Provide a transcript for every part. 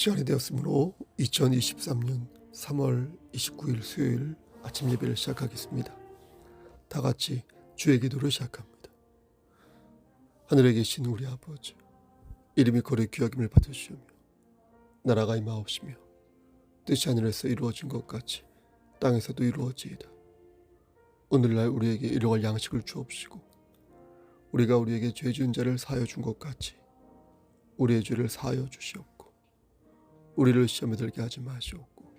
시간이 되었으므로 2023년 3월 29일 수요일 아침 예배를 시작하겠습니다. 다 같이 주의 기도를 시작합니다. 하늘에 계신 우리 아버지, 이름이 거룩히 여김을 받으시오며 나라가 임하옵시며 뜻이 하늘에서 이루어진 것 같이 땅에서도 이루어지이다. 오늘날 우리에게 일용할 양식을 주옵시고 우리가 우리에게 죄 지은 자를 사하여 준 것 같이 우리의 죄를 사하여 주시옵고 우리를 시험에 들게 하지 마시옵고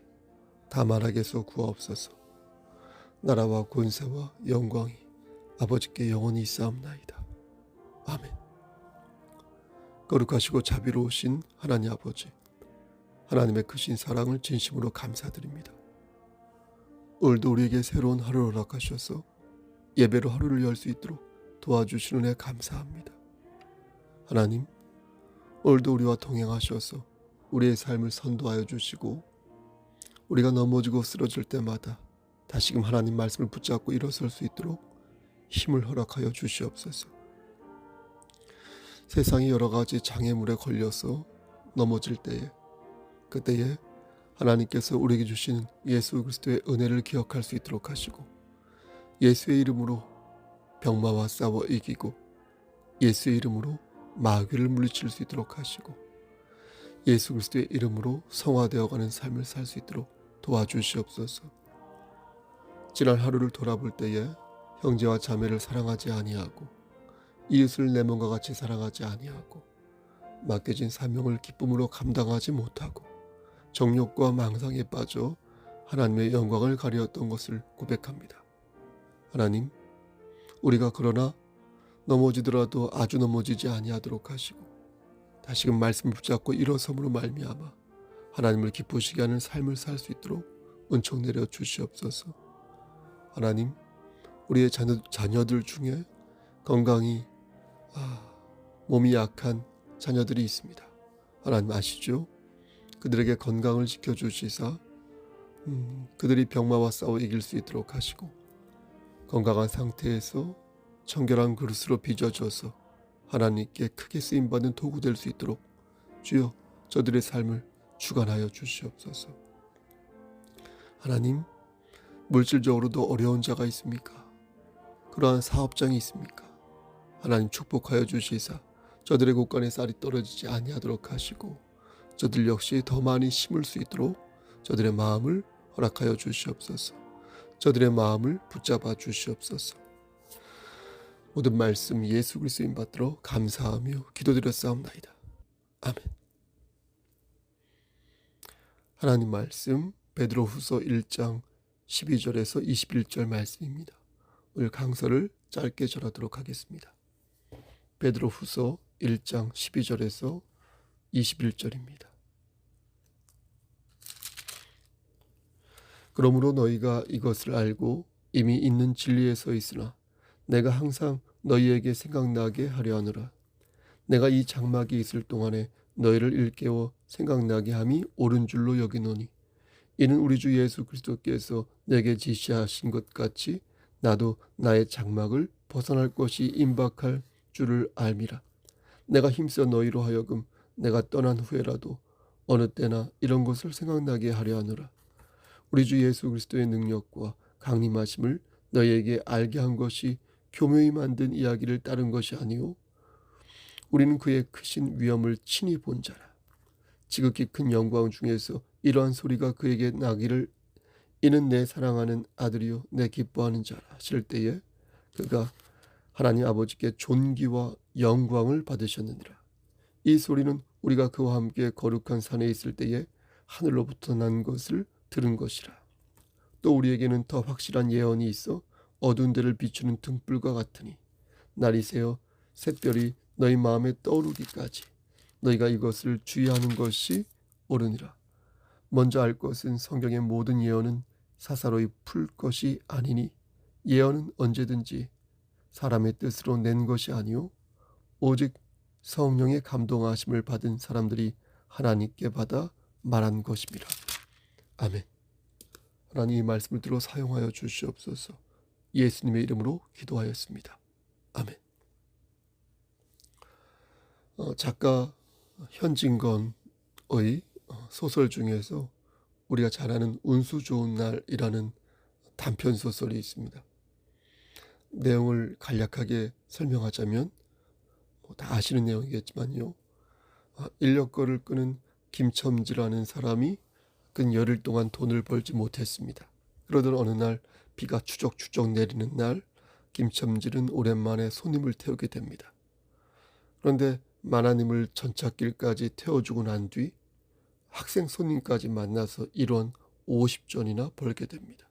다만 악에서 구하옵소서. 나라와 권세와 영광이 아버지께 영원히 있사옵나이다. 아멘. 거룩하시고 자비로우신 하나님 아버지, 하나님의 크신 사랑을 진심으로 감사드립니다. 오늘도 우리에게 새로운 하루를 허락하셔서 예배로 하루를 열 수 있도록 도와주시는 애 감사합니다. 하나님, 오늘도 우리와 동행하셔서 우리의 삶을 선도하여 주시고 우리가 넘어지고 쓰러질 때마다 다시금 하나님 말씀을 붙잡고 일어설 수 있도록 힘을 허락하여 주시옵소서. 세상이 여러 가지 장애물에 걸려서 넘어질 때에 그때에 하나님께서 우리에게 주신 예수 그리스도의 은혜를 기억할 수 있도록 하시고 예수의 이름으로 병마와 싸워 이기고 예수의 이름으로 마귀를 물리칠 수 있도록 하시고 예수 그리스도의 이름으로 성화되어가는 삶을 살 수 있도록 도와주시옵소서. 지난 하루를 돌아볼 때에 형제와 자매를 사랑하지 아니하고 이웃을 내 몸과 같이 사랑하지 아니하고 맡겨진 사명을 기쁨으로 감당하지 못하고 정욕과 망상에 빠져 하나님의 영광을 가리었던 것을 고백합니다. 하나님, 우리가 그러나 넘어지더라도 아주 넘어지지 아니하도록 하시고 다시금 말씀을 붙잡고 일어섬으로 말미암아 하나님을 기쁘시게 하는 삶을 살 수 있도록 은총 내려 주시옵소서. 하나님, 우리의 자녀들 중에 건강이 몸이 약한 자녀들이 있습니다. 하나님 아시죠? 그들에게 건강을 지켜주시사 그들이 병마와 싸워 이길 수 있도록 하시고 건강한 상태에서 청결한 그릇으로 빚어져서 하나님께 크게 쓰임받는 도구 될 수 있도록 주여 저들의 삶을 주관하여 주시옵소서. 하나님, 물질적으로도 어려운 자가 있습니까? 그러한 사업장이 있습니까? 하나님 축복하여 주시사 저들의 곳간에 쌀이 떨어지지 아니하도록 하시고 저들 역시 더 많이 심을 수 있도록 저들의 마음을 허락하여 주시옵소서. 저들의 마음을 붙잡아 주시옵소서. 모든 말씀 예수 그리스도인 받들어 감사하며 기도드렸사옵나이다. 아멘. 하나님 말씀 베드로후서 1장 12절에서 21절 말씀입니다. 오늘 강서를 짧게 전하도록 하겠습니다. 베드로후서 1장 12절에서 21절입니다. 그러므로 너희가 이것을 알고 이미 있는 진리에 서 있으나 내가 항상 너희에게 생각나게 하려 하노라. 내가 이 장막이 있을 동안에 너희를 일깨워 생각나게 함이 옳은 줄로 여기노니 이는 우리 주 예수 그리스도께서 내게 지시하신 것 같이 나도 나의 장막을 벗어날 것이 임박할 줄을 알미라. 내가 힘써 너희로 하여금 내가 떠난 후에라도 어느 때나 이런 것을 생각나게 하려 하노라. 우리 주 예수 그리스도의 능력과 강림하심을 너희에게 알게 한 것이 교묘히 만든 이야기를 따른 것이 아니오. 우리는 그의 크신 위엄을 친히 본 자라. 지극히 큰 영광 중에서 이러한 소리가 그에게 나기를 이는 내 사랑하는 아들이요 내 기뻐하는 자라 하실 때에 그가 하나님 아버지께 존귀와 영광을 받으셨느니라. 이 소리는 우리가 그와 함께 거룩한 산에 있을 때에 하늘로부터 난 것을 들은 것이라. 또 우리에게는 더 확실한 예언이 있어 어두운 데를 비추는 등불과 같으니 날이 새어 샛별이 너희 마음에 떠오르기까지 너희가 이것을 주의하는 것이 옳으니라. 먼저 알 것은 성경의 모든 예언은 사사로이 풀 것이 아니니 예언은 언제든지 사람의 뜻으로 낸 것이 아니오 오직 성령의 감동하심을 받은 사람들이 하나님께 받아 말한 것임이라. 아멘. 하나님 이 말씀을 들어 사용하여 주시옵소서. 예수님의 이름으로 기도하였습니다. 아멘. 작가 현진건의 소설 중에서 우리가 잘 아는 운수 좋은 날이라는 단편 소설이 있습니다. 내용을 간략하게 설명하자면 다 아시는 내용이겠지만요. 인력거를 끄는 김첨지라는 사람이 근 열흘 동안 돈을 벌지 못했습니다. 그러던 어느 날 비가 추적추적 내리는 날 김첨지는 오랜만에 손님을 태우게 됩니다. 그런데 마나님을 전찻길까지 태워주고 난 뒤 학생 손님까지 만나서 1원 50전이나 벌게 됩니다.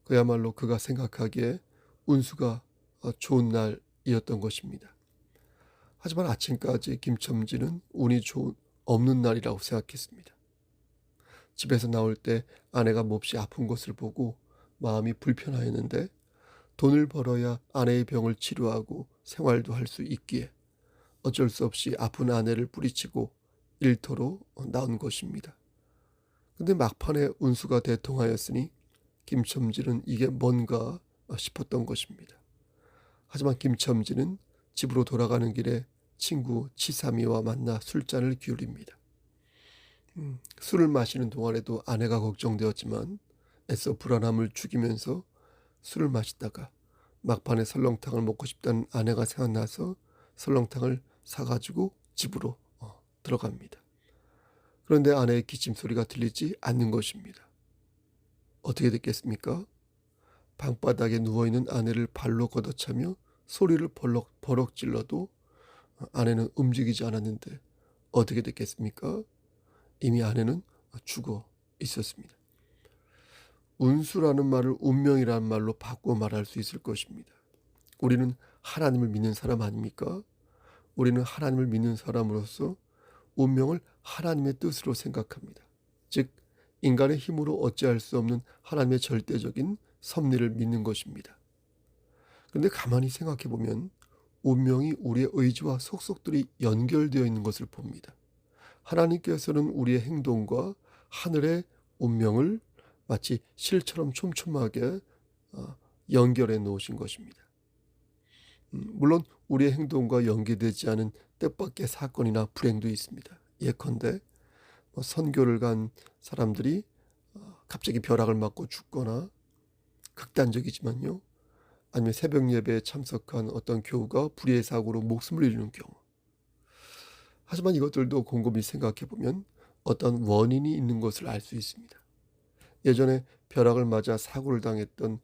그야말로 그가 생각하기에 운수가 좋은 날이었던 것입니다. 하지만 아침까지 김첨지는 운이 없는 날이라고 생각했습니다. 집에서 나올 때 아내가 몹시 아픈 것을 보고 마음이 불편하였는데 돈을 벌어야 아내의 병을 치료하고 생활도 할 수 있기에 어쩔 수 없이 아픈 아내를 뿌리치고 일터로 나온 것입니다. 근데 막판에 운수가 대통하였으니 김첨지는 이게 뭔가 싶었던 것입니다. 하지만 김첨지는 집으로 돌아가는 길에 친구 치삼이와 만나 술잔을 기울입니다. 술을 마시는 동안에도 아내가 걱정되었지만 애써 불안함을 죽이면서 술을 마시다가 막판에 설렁탕을 먹고 싶다는 아내가 생각나서 설렁탕을 사가지고 집으로 들어갑니다. 그런데 아내의 기침 소리가 들리지 않는 것입니다. 어떻게 됐겠습니까? 방바닥에 누워있는 아내를 발로 걷어차며 소리를 버럭 질러도 아내는 움직이지 않았는데 어떻게 됐겠습니까? 이미 아내는 죽어 있었습니다. 운수라는 말을 운명이라는 말로 바꾸어 말할 수 있을 것입니다. 우리는 하나님을 믿는 사람 아닙니까? 우리는 하나님을 믿는 사람으로서 운명을 하나님의 뜻으로 생각합니다. 즉 인간의 힘으로 어찌할 수 없는 하나님의 절대적인 섭리를 믿는 것입니다. 그런데 가만히 생각해 보면 운명이 우리의 의지와 속속들이 연결되어 있는 것을 봅니다. 하나님께서는 우리의 행동과 하늘의 운명을 마치 실처럼 촘촘하게 연결해 놓으신 것입니다. 물론 우리의 행동과 연계되지 않은 뜻밖의 사건이나 불행도 있습니다. 예컨대 선교를 간 사람들이 갑자기 벼락을 맞고 죽거나 극단적이지만요. 아니면 새벽 예배에 참석한 어떤 교우가 불의의 사고로 목숨을 잃는 경우. 하지만 이것들도 곰곰이 생각해 보면 어떤 원인이 있는 것을 알 수 있습니다. 예전에 벼락을 맞아 사고를 당했던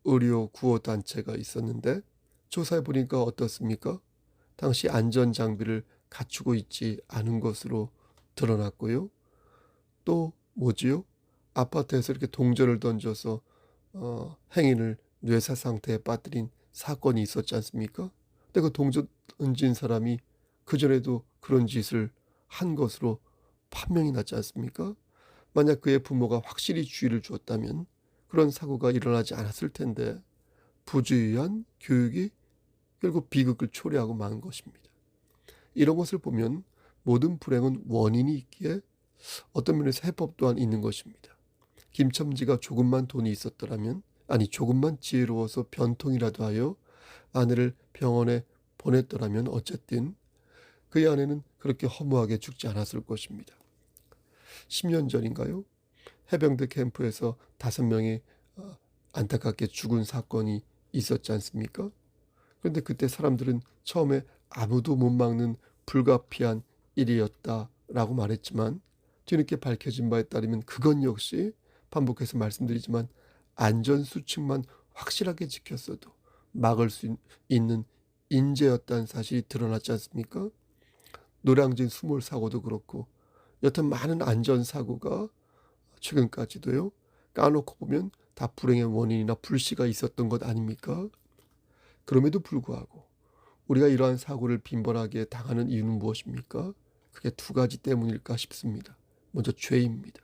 의료 구호 단체가 있었는데 조사해 보니까 어떻습니까? 당시 안전 장비를 갖추고 있지 않은 것으로 드러났고요. 또 뭐지요? 아파트에서 이렇게 동전을 던져서 행인을 뇌사 상태에 빠뜨린 사건이 있었지 않습니까? 근데 그 동전 던진 사람이 그전에도 그런 짓을 한 것으로 판명이 났지 않습니까? 만약 그의 부모가 확실히 주의를 주었다면 그런 사고가 일어나지 않았을 텐데 부주의한 교육이 결국 비극을 초래하고 만 것입니다. 이런 것을 보면 모든 불행은 원인이 있기에 어떤 면에서 해법 또한 있는 것입니다. 김첨지가 조금만 돈이 있었더라면, 아니 조금만 지혜로워서 변통이라도 하여 아내를 병원에 보냈더라면 어쨌든 그의 아내는 그렇게 허무하게 죽지 않았을 것입니다. 10년 전인가요? 해병대 캠프에서 5명이 안타깝게 죽은 사건이 있었지 않습니까? 그런데 그때 사람들은 처음에 아무도 못 막는 불가피한 일이었다라고 말했지만 뒤늦게 밝혀진 바에 따르면 그건 역시 반복해서 말씀드리지만 안전수칙만 확실하게 지켰어도 막을 수 있는 인재였다는 사실이 드러났지 않습니까? 노량진 수몰 사고도 그렇고 여튼 많은 안전사고가 최근까지도요. 까놓고 보면 다 불행의 원인이나 불씨가 있었던 것 아닙니까? 그럼에도 불구하고 우리가 이러한 사고를 빈번하게 당하는 이유는 무엇입니까? 그게 2가지 때문일까 싶습니다. 먼저 죄입니다.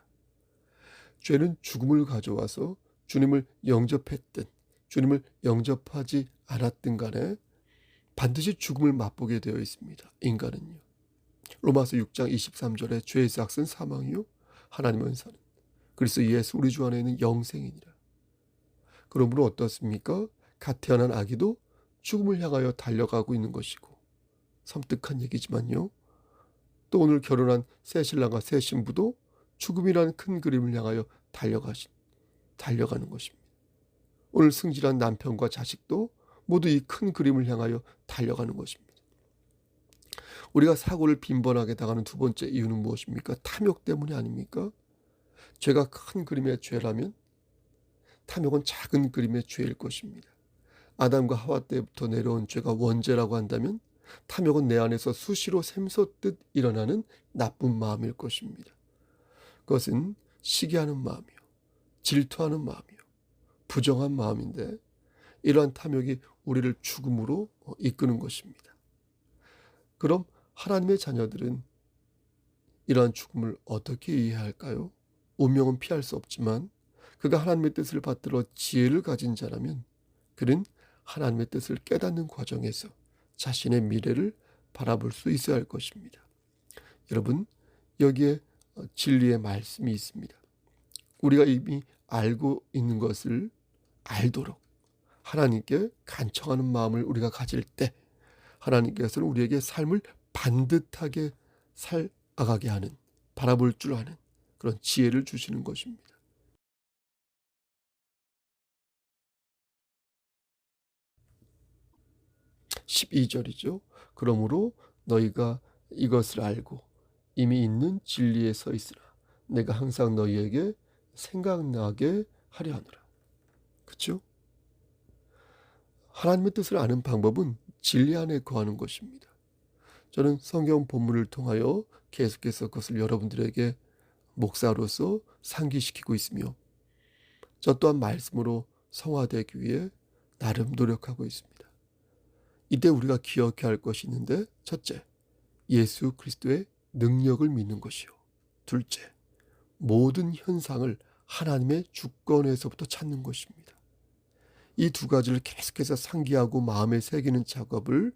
죄는 죽음을 가져와서 주님을 영접했든 주님을 영접하지 않았든 간에 반드시 죽음을 맛보게 되어 있습니다. 인간은요. 로마서 6장 23절에 죄의 삭은 사망이요 하나님의 은사는 그리스도 예수 우리 주 안에 있는 영생이니라. 그러므로 어떻습니까? 갓 태어난 아기도 죽음을 향하여 달려가고 있는 것이고 섬뜩한 얘기지만요. 또 오늘 결혼한 새 신랑과 새 신부도 죽음이라는 큰 그림을 향하여 달려가는 것입니다. 오늘 승진한 남편과 자식도 모두 이 큰 그림을 향하여 달려가는 것입니다. 우리가 사고를 빈번하게 당하는 두 번째 이유는 무엇입니까? 탐욕 때문이 아닙니까? 죄가 큰 그림의 죄라면 탐욕은 작은 그림의 죄일 것입니다. 아담과 하와 때부터 내려온 죄가 원죄라고 한다면 탐욕은 내 안에서 수시로 샘솟듯 일어나는 나쁜 마음일 것입니다. 그것은 시기하는 마음이요, 질투하는 마음이요, 부정한 마음인데 이러한 탐욕이 우리를 죽음으로 이끄는 것입니다. 그럼 하나님의 자녀들은 이러한 죽음을 어떻게 이해할까요? 운명은 피할 수 없지만 그가 하나님의 뜻을 받들어 지혜를 가진 자라면 그는 하나님의 뜻을 깨닫는 과정에서 자신의 미래를 바라볼 수 있어야 할 것입니다. 여러분, 여기에 진리의 말씀이 있습니다. 우리가 이미 알고 있는 것을 알도록 하나님께 간청하는 마음을 우리가 가질 때 하나님께서는 우리에게 삶을 반듯하게 살아가게 하는, 바라볼 줄 아는 그런 지혜를 주시는 것입니다. 12절이죠. 그러므로 너희가 이것을 알고 이미 있는 진리에 서 있으라. 내가 항상 너희에게 생각나게 하려 하노라. 그렇죠? 하나님의 뜻을 아는 방법은 진리 안에 거하는 것입니다. 저는 성경 본문을 통하여 계속해서 그것을 여러분들에게 목사로서 상기시키고 있으며 저 또한 말씀으로 성화되기 위해 나름 노력하고 있습니다. 이때 우리가 기억해야 할 것이 있는데, 첫째, 예수 그리스도의 능력을 믿는 것이요. 둘째, 모든 현상을 하나님의 주권에서부터 찾는 것입니다. 이 두 가지를 계속해서 상기하고 마음에 새기는 작업을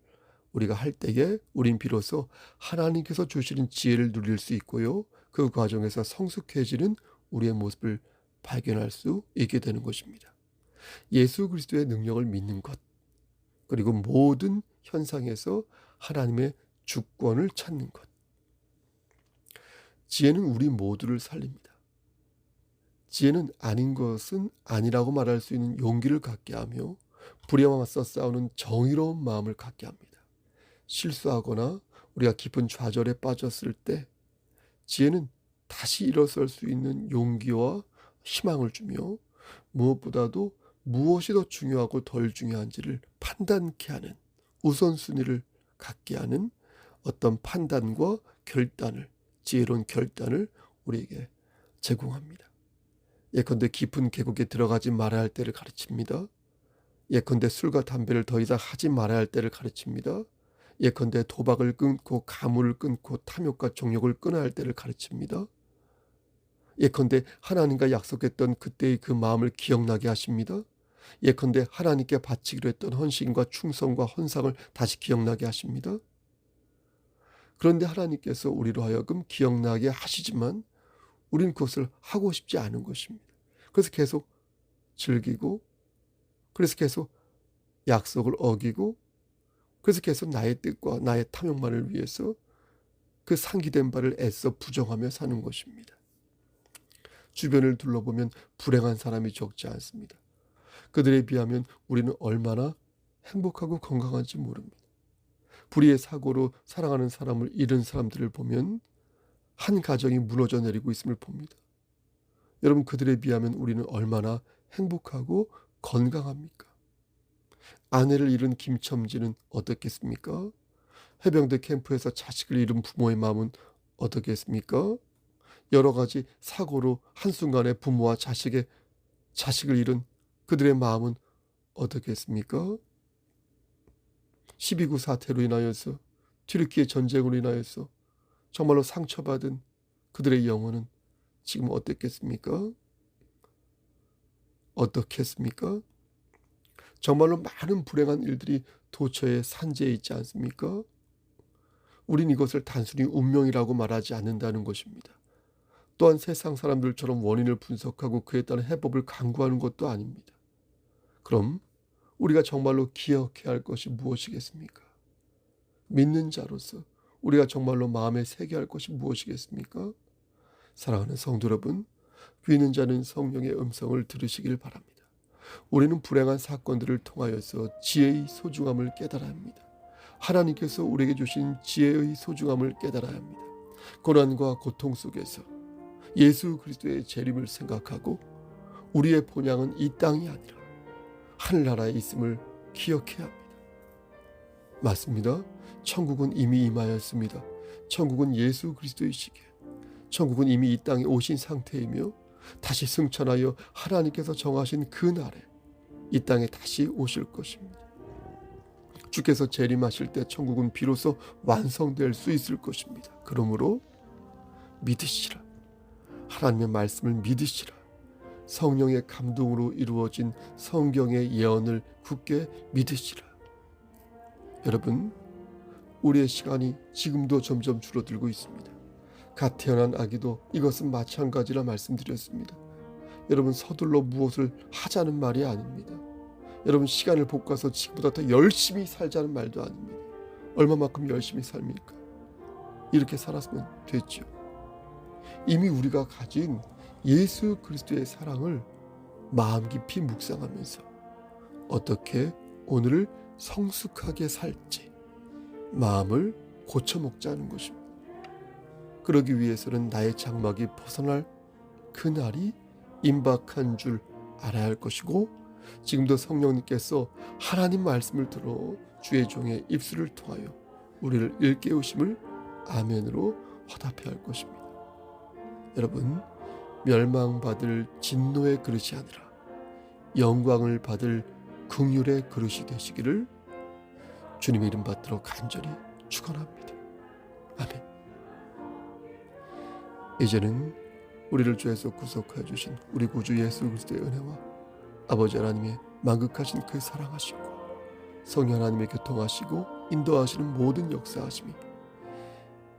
우리가 할 때에 우린 비로소 하나님께서 주시는 지혜를 누릴 수 있고요. 그 과정에서 성숙해지는 우리의 모습을 발견할 수 있게 되는 것입니다. 예수 그리스도의 능력을 믿는 것, 그리고 모든 현상에서 하나님의 주권을 찾는 것. 지혜는 우리 모두를 살립니다. 지혜는 아닌 것은 아니라고 말할 수 있는 용기를 갖게 하며 불의와 맞서 싸우는 정의로운 마음을 갖게 합니다. 실수하거나 우리가 깊은 좌절에 빠졌을 때 지혜는 다시 일어설 수 있는 용기와 희망을 주며 무엇보다도 무엇이 더 중요하고 덜 중요한지를 판단케 하는, 우선순위를 갖게 하는 어떤 판단과 결단을, 지혜로운 결단을 우리에게 제공합니다. 예컨대 깊은 계곡에 들어가지 말아야 할 때를 가르칩니다. 예컨대 술과 담배를 더 이상 하지 말아야 할 때를 가르칩니다. 예컨대 도박을 끊고 가물을 끊고 탐욕과 정욕을 끊어야 할 때를 가르칩니다. 예컨대 하나님과 약속했던 그때의 그 마음을 기억나게 하십니다. 예컨대 하나님께 바치기로 했던 헌신과 충성과 헌상을 다시 기억나게 하십니다. 그런데 하나님께서 우리로 하여금 기억나게 하시지만 우리는 그것을 하고 싶지 않은 것입니다. 그래서 계속 즐기고, 그래서 계속 약속을 어기고, 그래서 계속 나의 뜻과 나의 탐욕만을 위해서 그 상기된 바를 애써 부정하며 사는 것입니다. 주변을 둘러보면 불행한 사람이 적지 않습니다. 그들에 비하면 우리는 얼마나 행복하고 건강한지 모릅니다. 불의의 사고로 사랑하는 사람을 잃은 사람들을 보면 한 가정이 무너져 내리고 있음을 봅니다. 여러분, 그들에 비하면 우리는 얼마나 행복하고 건강합니까? 아내를 잃은 김첨지는 어떻겠습니까? 해병대 캠프에서 자식을 잃은 부모의 마음은 어떻겠습니까? 여러 가지 사고로 한순간에 부모와 자식을 잃은 그들의 마음은 어떻겠습니까? 12.9 사태로 인하여서, 튀르키예 전쟁으로 인하여서 정말로 상처받은 그들의 영혼은 지금 어떻겠습니까? 어떻겠습니까? 정말로 많은 불행한 일들이 도처에 산재해 있지 않습니까? 우린 이것을 단순히 운명이라고 말하지 않는다는 것입니다. 또한 세상 사람들처럼 원인을 분석하고 그에 따른 해법을 강구하는 것도 아닙니다. 그럼 우리가 정말로 기억해야 할 것이 무엇이겠습니까? 믿는 자로서 우리가 정말로 마음에 새겨야 할 것이 무엇이겠습니까? 사랑하는 성도 여러분, 귀 있는 자는 성령의 음성을 들으시길 바랍니다. 우리는 불행한 사건들을 통하여서 지혜의 소중함을 깨달아야 합니다. 하나님께서 우리에게 주신 지혜의 소중함을 깨달아야 합니다. 고난과 고통 속에서 예수 그리스도의 재림을 생각하고 우리의 본향은 이 땅이 아니라 하늘나라에 있음을 기억해야 합니다. 맞습니다. 천국은 이미 임하였습니다. 천국은 예수 그리스도이시기에 천국은 이미 이 땅에 오신 상태이며 다시 승천하여 하나님께서 정하신 그 날에 이 땅에 다시 오실 것입니다. 주께서 재림하실 때 천국은 비로소 완성될 수 있을 것입니다. 그러므로 믿으시라. 하나님의 말씀을 믿으시라. 성령의 감동으로 이루어진 성경의 예언을 굳게 믿으시라. 여러분, 우리의 시간이 지금도 점점 줄어들고 있습니다. 갓 태어난 아기도 이것은 마찬가지라 말씀드렸습니다. 여러분, 서둘러 무엇을 하자는 말이 아닙니다. 여러분, 시간을 볶아서 지금보다 더 열심히 살자는 말도 아닙니다. 얼마만큼 열심히 삽니까? 이렇게 살았으면 됐죠. 이미 우리가 가진 예수 그리스도의 사랑을 마음 깊이 묵상하면서 어떻게 오늘을 성숙하게 살지 마음을 고쳐먹자는 것입니다. 그러기 위해서는 나의 장막이 벗어날 그 날이 임박한 줄 알아야 할 것이고, 지금도 성령님께서 하나님 말씀을 들어 주의 종의 입술을 통하여 우리를 일깨우심을 아멘으로 화답해야 할 것입니다. 여러분, 멸망받을 진노의 그릇이 아니라 영광을 받을 긍휼의 그릇이 되시기를 주님의 이름 받들어 간절히 축원합니다. 아멘. 이제는 우리를 죄에서 구속하여 주신 우리 구주 예수 그리스도의 은혜와 아버지 하나님의 만극하신 그 사랑하심과 성령 하나님의 교통하시고 인도하시는 모든 역사하심이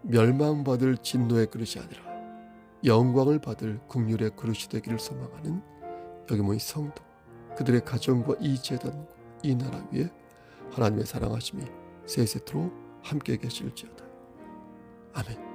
멸망받을 진노의 그릇이 아니라 영광을 받을 긍휼의 그릇이 되기를 소망하는 여기 모인 성도, 그들의 가정과 이 제단과 이 나라 위에 하나님의 사랑하심이 세세토록 함께 계실지어다. 아멘.